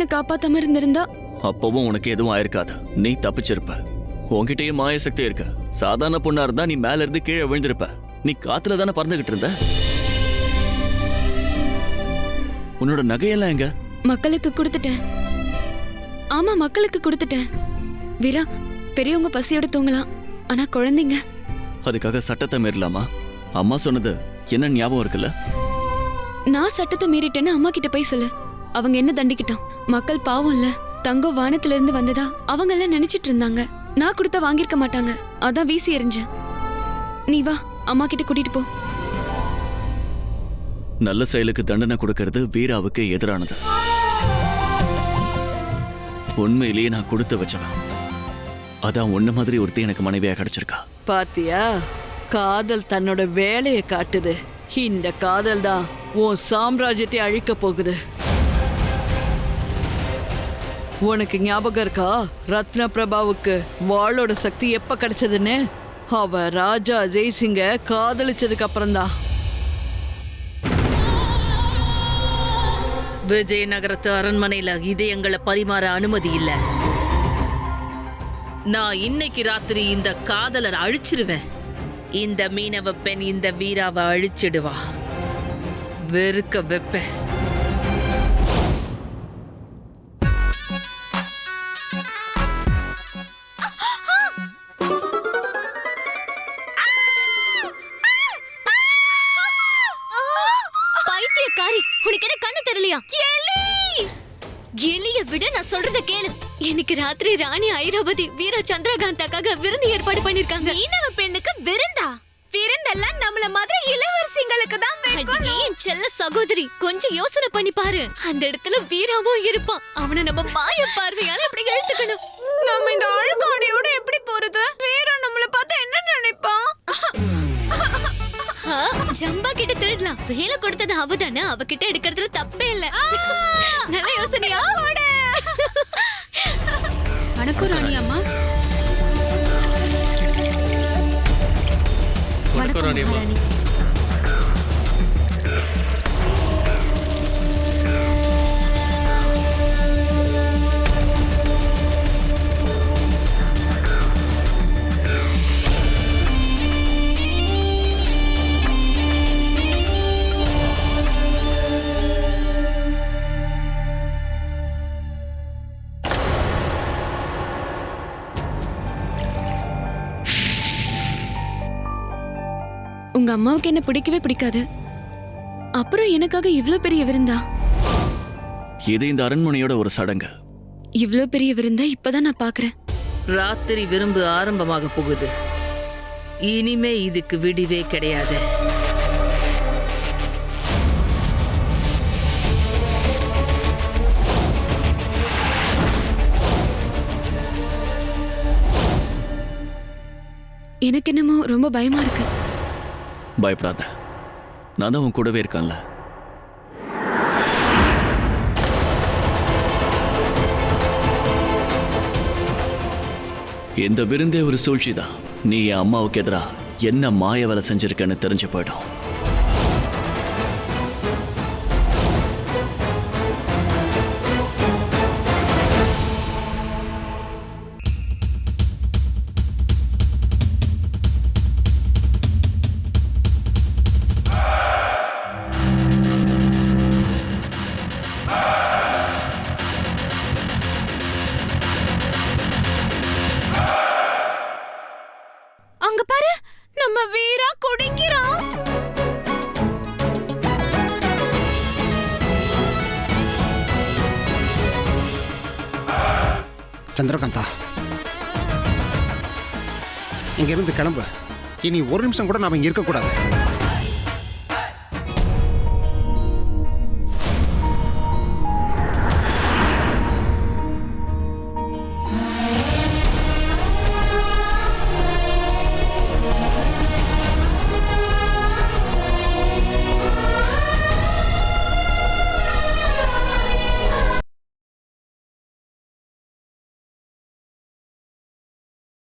என்ன காப்பாத்தாம இருந்திருந்தா அப்பவும் உனக்கு எதுவும் ஆயிருக்காது. நீ தப்பிச்சிருப்ப. உன்கிட்டயே மாய சக்தி இருக்கு. சாதாரண பொண்ணா இருந்தா நீ மேல இருந்து கீழே விழுந்திருப்ப. நீ காத்துல தானே பறந்துகிட்டு இருந்த. உன்னோட நகையெல்லாம் எங்க? மக்களுக்கு கொடுத்துட்டேன். ஆமா, மக்களுக்கு கொடுத்துட்டேன். வீரா, பெரியவங்க பசியோட தூங்கலாம், ஆனா குழந்தைங்க. அதுக்காக சட்டத்தை மீறலாமா? அம்மா சொன்னது என்ன ஞாபகம் இருக்குல்ல? நான் சட்டத்தை மீறிட்டேன்னு அம்மா கிட்ட போய் சொல்லு. அவங்க என்ன தண்டிக்கிட்டோம். மக்கள் பாவம் இல்ல. தங்கம் வானத்துல இருந்து வந்ததா அவங்க எல்லாம் நினைச்சிட்டு இருந்தாங்க. நான் கொடுத்தா வாங்கிருக்க மாட்டாங்க, அதான் வீசி எறிஞ்சேன். நீ வா, அம்மா கிட்ட கூட்டிட்டு போ. நல்ல செயலுக்கு தண்டனை கொடுக்கறது வீராவுக்கு எதிரானது. உண்மையிலேயே நான் கொடுத்து வச்சவன். அதான் உன்ன மாதிரி ஒருத்தி எனக்கு மனைவியா கிடைச்சிருக்கா. பாத்தியா, காதல் தன்னோட வேலையை காட்டுது. இந்த காதல் தான் உன் சாம்ராஜ்யத்தை அழிக்க போகுது. உனக்கு ஞாபகம் இருக்கா, ரத்ன பிரபாவுக்கு வாளோட சக்தி எப்ப கிடைச்சதுன்னு? அவ ராஜா ஜெய்சிங்க காதலிச்சதுக்கு அப்புறம்தான். விஜயநகரத்து அரண்மனையில இதயங்களை பரிமாற அனுமதி இல்ல. நான் இன்னைக்கு ராத்திரி இந்த காதலர் அழிச்சிருவேன். இந்த மீனவ பெண் இந்த வீராவை அழிச்சிடுவா. வெறுக்க வைப்பேன். பைத்தியக்காரி, உனக்கு என்ன கண்ணு தெரியலையா? எலிய விட நான் சொல்றத கேளு. எனக்கு ராத்திரி ராணி ஐராவதி வீர சந்திரகாந்தாக்காக விருந்து ஏற்பாடு பண்ணிருக்காங்க. மீனவ பெண்ணுக்கு விருந்தா? விருந்தெல்லாம் நம்மள மாதிரி இளவரசிங்களுக்கு தான் வைக்கணும். என் செல்ல சகோதரி, கொஞ்சம் யோசனை பண்ணி பாரு. அந்த இடத்துல வீராவும் இருப்பான். அவனை நம்ம மாய பார்வையால இப்படி இழுத்துக்கணும். நம்ம இந்த அழுக்காடியோட எப்படி போறது? வீரா நம்மள பார்த்தா என்ன நினைப்பான்? ஜம்பா கிட்ட திருடலாம். வேலை கொடுத்தது அவதானே, அவகிட்ட எடுக்கிறதுல தப்பே இல்ல. நல்ல யோசனையா? வணக்கம் ராணி அம்மா. வணக்கம் ராணி அம்மா. உங்க அம்மாவுக்கு என்ன பிடிக்கவே பிடிக்காது. அப்புறம் எனக்காக இவ்ளோ பெரிய விருந்தா? இது இந்த அரண்மனையோட ஒரு சடங்கு. இவ்ளோ பெரிய விருந்தா இப்பதான் நான் பாக்குறேன். ராத்திரி விருந்து ஆரம்பமாக போகுது. இனிமே இதுக்கு விடிவே கிடையாது. எனக்கு என்னமோ ரொம்ப பயமா இருக்கு. பயப்படாத, நான் தான் உன் கூடவே இருக்கேன்ல. இந்த விருந்தே ஒரு சூழ்ச்சிதான். நீ என் அம்மாவுக்கு எதிரா என்ன மாய வேலை செஞ்சிருக்கன்னு தெரிஞ்சு போயிடும். அங்க பாரு, நம்ம வீரா குடிக்கிறான். சந்திரகாந்தா, இங்கிருந்து கிளம்பு. இனி ஒரு நிமிஷம் கூட நாம இங்க இருக்கக்கூடாது.